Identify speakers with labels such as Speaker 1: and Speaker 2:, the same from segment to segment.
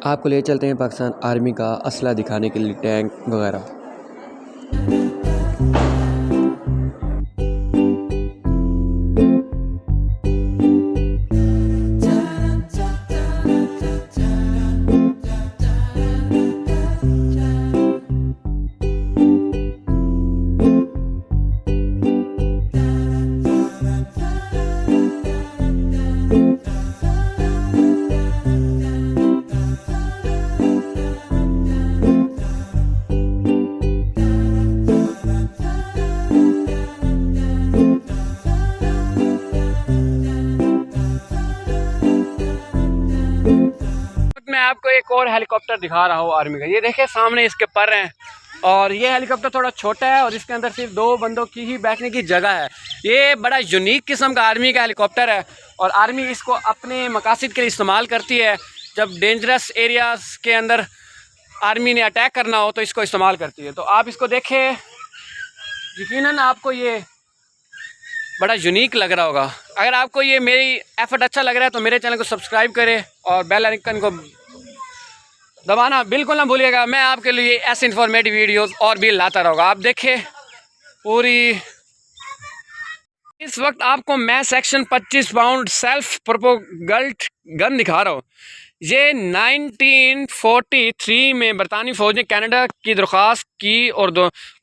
Speaker 1: आपको ले चलते हैं पाकिस्तान आर्मी का असला दिखाने के लिए, टैंक वगैरह।
Speaker 2: मैं आपको एक और हेलीकॉप्टर दिखा रहा हूँ आर्मी का। ये देखें सामने इसके पर हैं और ये हेलीकॉप्टर थोड़ा छोटा है और इसके अंदर सिर्फ 2 बंदों की ही बैठने की जगह है। ये बड़ा यूनिक किस्म का आर्मी का हेलीकॉप्टर है और आर्मी इसको अपने मकासद के लिए इस्तेमाल करती है। जब डेंजरस एरियाज़ के अंदर आर्मी ने अटैक करना हो तो इसको इस्तेमाल करती है। तो आप इसको देखें, यकीनन आपको ये बड़ा यूनिक लग रहा होगा। अगर आपको ये मेरी एफर्ट अच्छा लग रहा है तो मेरे चैनल को सब्सक्राइब करें और बेल आइकन को दबाना बिल्कुल ना भूलिएगा। मैं आपके लिए ऐसे इंफॉर्मेटिव वीडियोस और भी लाता रहूँगा। आप देखें पूरी। इस वक्त आपको मैं सेक्शन 25 पाउंड सेल्फ प्रोपोगल्ड गन दिखा रहा हूँ। ये 1943 में बरतानी फ़ौज ने कनाडा की दरख्वास्त की और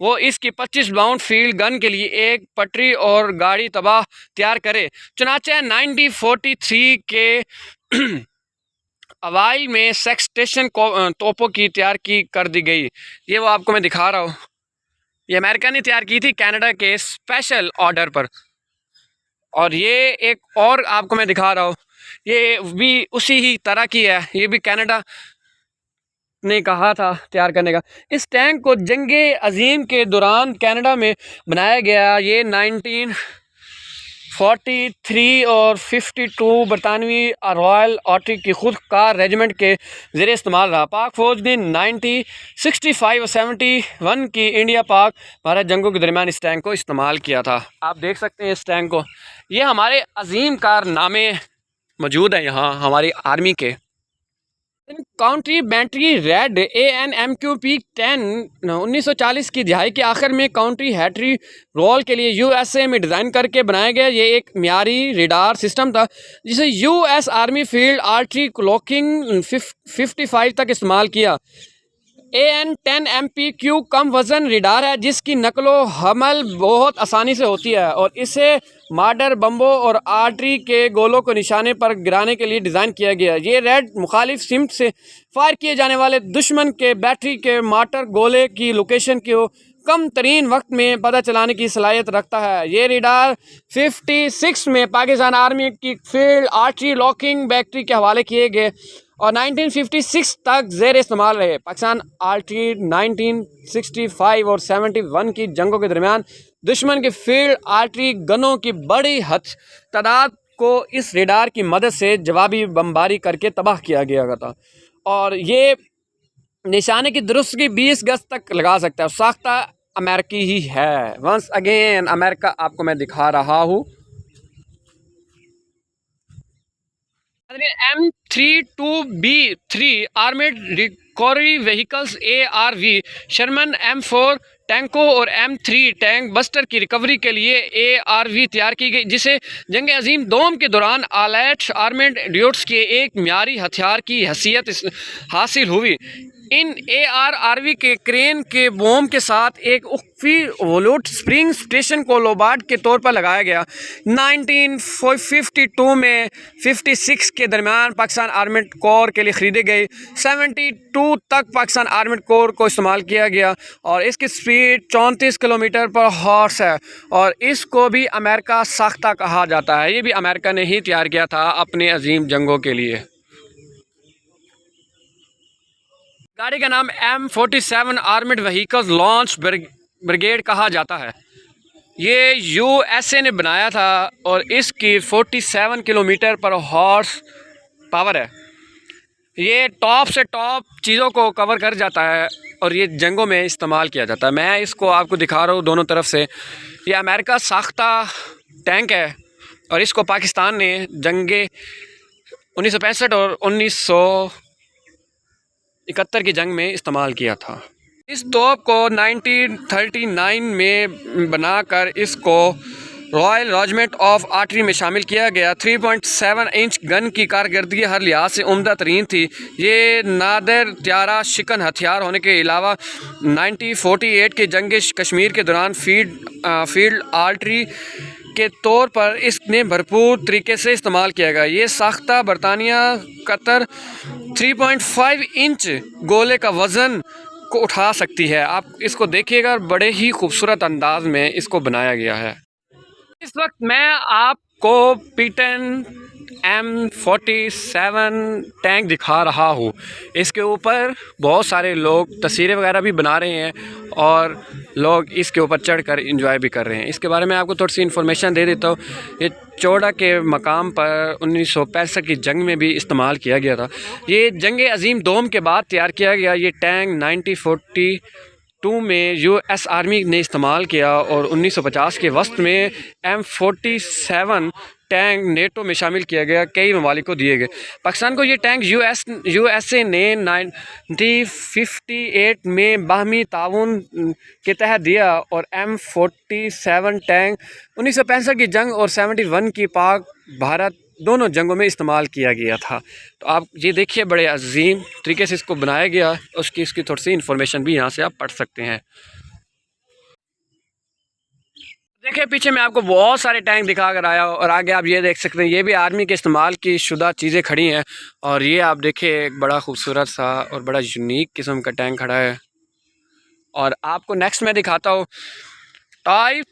Speaker 2: वो इसकी 25 पाउंड फील्ड गन के लिए एक पटरी और गाड़ी तबाह तैयार करे। चुनाचे 1943 के अवाइल में सेक्सटेशन तोपों की तैयार की कर दी गई। ये वो आपको मैं दिखा रहा हूँ। ये अमेरिका ने तैयार की थी कनाडा के स्पेशल ऑर्डर पर। और ये एक और आपको मैं दिखा रहा हूँ, ये भी उसी ही तरह की है। ये भी कनाडा ने कहा था तैयार करने का। इस टैंक को जंगे अजीम के दौरान कनाडा में बनाया गया। ये 1943 और 52 बरतानवी रॉयल आर्टिलरी की खुद कार रेजिमेंट के ज़रिए इस्तेमाल रहा। पाक फ़ौज ने 1965 और 71 की इंडिया पाक भारत जंगों के दरमियान इस टैंक को इस्तेमाल किया था। आप देख सकते हैं इस टैंक को। ये हमारे अजीम कारनामे मौजूद हैं यहाँ हमारी आर्मी के। काउंट्री बैटरी रेड ANMQP-10 1940 की दिहाई के आखिर में काउंट्री हैटरी रोल के लिए USA में डिज़ाइन करके बनाया गया। ये एक मियारी रेडार सिस्टम था जिसे US army field artillery clocking 55 तक इस्तेमाल किया। AN10MPQ कम वज़न रेडार है जिसकी नकलो हमल बहुत आसानी से होती है और इसे मार्डर बम्बों और आर्टरी के गोलों को निशाने पर गिराने के लिए डिज़ाइन किया गया। ये रेड मुखालिफ सिमत से फायर किए जाने वाले दुश्मन के बैटरी के मार्टर गोले की लोकेशन को कम तरीन वक्त में पता चलाने की सलाहियत रखता है। ये रेडार 56 में पाकिस्तान आर्मी की फील्ड आर्टरी लॉकिंग बैटरी के हवाले किए गए और 1956 तक ज़ेर इस्तेमाल रहे। पाकिस्तान आर्टरी 1965 और 71 की जंगों के दरमियान दुश्मन के फील्ड आर्टरी गनों की बड़ी तादाद को इस रेडार की मदद से जवाबी बमबारी करके तबाह किया गया था और ये निशाने की दुरुस्तगी 20 गज तक लगा सकता है। साख्ता अमेरिकी ही है। वंस अगेन अमेरिका आपको मैं दिखा रहा हूँ। M32B3 armed recovery vehicles ARV Sherman M4 टैंकों और M3 टैंक बस्टर की रिकवरी के लिए ARV तैयार की गई, जिसे जंग अजीम दोम के दौरान आलैट आर्मेड ड्यूट्स के एक म्यारी हथियार की हैसियत हासिल हुई। इन ARV के क्रेन के बोम के साथ एक उख्फी वोलूट स्प्रिंग स्टेशन को लोबार्ड के तौर पर लगाया गया। 1952 में 56 के दरमियान पाकिस्तान आर्मेड कोर के लिए ख़रीदे गए। 72 तक पाकिस्तान आर्मेड कोर को इस्तेमाल किया गया और इसकी स्पीड 34 किलोमीटर पर हॉर्स है और इसको भी अमेरिका साख्ता कहा जाता है। ये भी अमेरिका ने ही तैयार किया था अपने अजीम जंगों के लिए। गाड़ी का नाम M47 armed vehicles launch brigade कहा जाता है। ये USA ने बनाया था और इसकी 47 किलोमीटर पर हॉर्स पावर है। ये टॉप से टॉप चीज़ों को कवर कर जाता है और ये जंगों में इस्तेमाल किया जाता है। मैं इसको आपको दिखा रहा हूँ दोनों तरफ से। ये अमेरिका साख्ता टैंक है और इसको पाकिस्तान ने जंगे 1965 और 1971 की जंग में इस्तेमाल किया था। इस तोप को 1939 में बनाकर इसको रॉयल रेजिमेंट ऑफ आर्टरी में शामिल किया गया। 3.7 इंच गन की कारकर्दगी हर लिहाज से उम्दा तरीन थी। ये नादिर त्यारा शिकन हथियार होने के अलावा 1948 के जंग कश्मीर के दौरान फील्ड आर्टरी के तौर पर इसने भरपूर तरीके से इस्तेमाल किया गया। ये साख्ता बरतानिया कतर 3.5 इंच गोले का वज़न को उठा सकती है। आप इसको देखिएगा, बड़े ही खूबसूरत अंदाज में इसको बनाया गया है। इस वक्त मैं आपको P10 M47 टैंक दिखा रहा हूँ। इसके ऊपर बहुत सारे लोग तस्वीरें वगैरह भी बना रहे हैं और लोग इसके ऊपर चढ़कर एंजॉय भी कर रहे हैं। इसके बारे में आपको थोड़ी सी इन्फॉर्मेशन दे देता हूँ। ये चौड़ा के मकाम पर 1965 की जंग में भी इस्तेमाल किया गया था। ये जंग अजीम दोम के बाद तैयार किया गया। ये टैंक 1942 में US आर्मी ने इस्तेमाल किया और 1950 के वस्त में M47 टैंक नेटो में शामिल किया गया, कई ममालिक को दिए गए। पाकिस्तान को ये टैंक USA ने 1958 में बाहमी ताउन के तहत दिया और M47 टैंक 1965 की जंग और 71 की पाक भारत दोनों जंगों में इस्तेमाल किया गया था। तो आप ये देखिए, बड़े अजीम तरीके से इसको बनाया गया। इसकी थोड़ी सी इन्फॉर्मेशन भी यहाँ से आप पढ़ सकते हैं। देखिए, पीछे मैं आपको बहुत सारे टैंक दिखा कर आया और आगे आप ये देख सकते हैं, ये भी आर्मी के इस्तेमाल की शुदा चीज़ें खड़ी हैं। और ये आप देखिए, एक बड़ा खूबसूरत सा और बड़ा यूनिक किस्म का टैंक खड़ा है। और आपको नेक्स्ट मैं दिखाता हूँ टाइप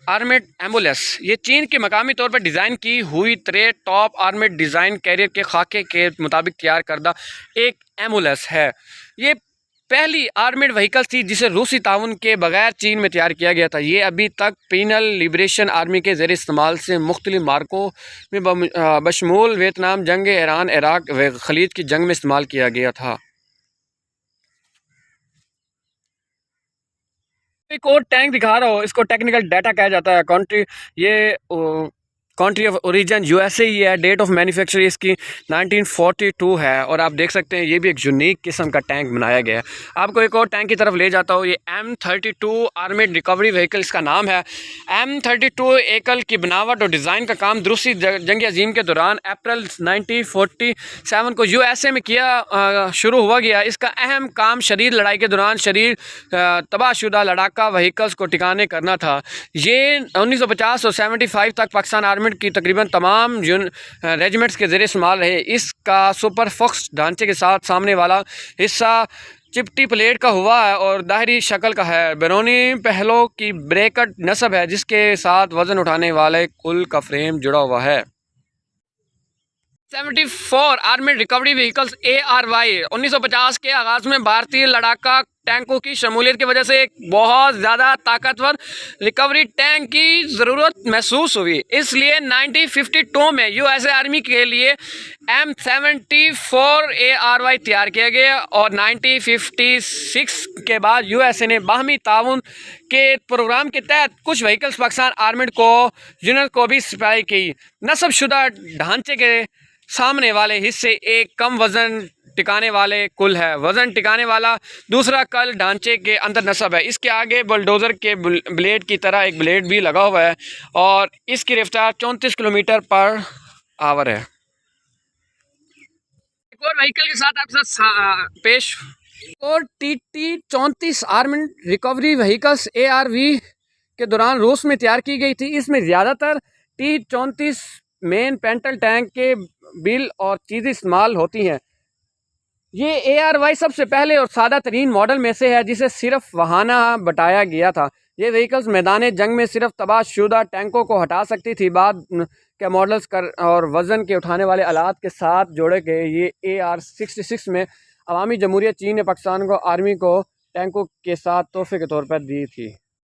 Speaker 2: आर्मेड एम्बुलेंस। ये चीन के मकामी तौर पर डिज़ाइन की हुई टॉप आर्मेड डिज़ाइन कैरियर के खाके के मुताबिक तैयार करदा एक एम्बुलेंस है। ये पहली आर्मेड व्हीकल थी जिसे रूसी ताउन के बगैर चीन में तैयार किया गया था। ये अभी तक पीनल लिबरेशन आर्मी के ज़रिए इस्तेमाल से मुख्तलिफ मार्कों में बशमूल वियतनाम जंग, ईरान, इराक व खलीज की जंग में इस्तेमाल किया गया था। एक और टैंक दिखा रहा हूँ, इसको टेक्निकल डाटा कहा जाता है। कंट्री ऑफ ओरिजिन USA ही है। डेट ऑफ मैन्युफैक्चर इसकी 1942 है। और आप देख सकते हैं, ये भी एक यूनिक किस्म का टैंक बनाया गया है। आपको एक और टैंक की तरफ ले जाता हूँ। ये M32 आर्मेड रिकवरी व्हीकल इसका नाम है। M32 एकल की बनावट और डिज़ाइन का काम दूसरी जंग अजीम के दौरान अप्रैल 1947 को USA में किया शुरू हुआ गया। इसका अहम काम शदीद लड़ाई के दौरान तबाहशुदा लड़ाका व्हीकल्स को ठिकाने करना था। ये 1950 और 75 तक पाकिस्तान आर्मी की तकरीबन तमाम रेजिमेंट्स के ज़रिए इस्तेमाल रहे। इसका सुपर फॉक्स ढांचे के साथ सामने वाला हिस्सा चिपटी प्लेट का हुआ है और दाहिरी शक्ल का है। बैरूनी पहलों की ब्रैकेट नस्ब है जिसके साथ वज़न उठाने वाले कुल का फ्रेम जुड़ा हुआ है। 74 आर्मेड रिकवरी व्हीकल्स ARY 1950 के आगाज़ में भारतीय लड़ाका टैंकों की शमूलियत की वजह से एक बहुत ज़्यादा ताकतवर रिकवरी टैंक की ज़रूरत महसूस हुई। इसलिए 1952 में USA आर्मी के लिए M74 ARY तैयार किया गया और 1956 के बाद USA ने बाहमी ताउन के प्रोग्राम के तहत कुछ व्हीकल्स पाकिस्तान आर्मेड को यूनिट को भी सप्लाई की। नस्बशुदा ढांचे के सामने वाले हिस्से एक कम वज़न टिकाने वाले कुल है। वज़न टिकाने वाला दूसरा कल ढांचे के अंदर नस्ब है। इसके आगे बुलडोज़र के ब्लेड की तरह एक ब्लेड भी लगा हुआ है और इसकी रफ्तार 34 किलोमीटर पर आवर है। एक और व्हीकल के साथ आपके साथ पेश और TT 34 armed recovery vehicles ARV के दौरान रूस में तैयार की गई थी। इसमें ज़्यादातर T-34 मेन पेंटल टैंक के बिल और चीज़ें इस्तेमाल होती हैं। ये ARY सबसे पहले और सादा तरीन मॉडल में से है जिसे सिर्फ वहाना बताया गया था। ये व्हीकल्स मैदान जंग में सिर्फ तबाहशुदा टैंकों को हटा सकती थी। बाद के मॉडल्स और वज़न के उठाने वाले आलात के साथ जोड़े गए। ये AR-66 में अवामी जमहूरियत चीन ने पाकिस्तान को आर्मी को टैंकों के साथ तोहफे के तौर पर दी थी।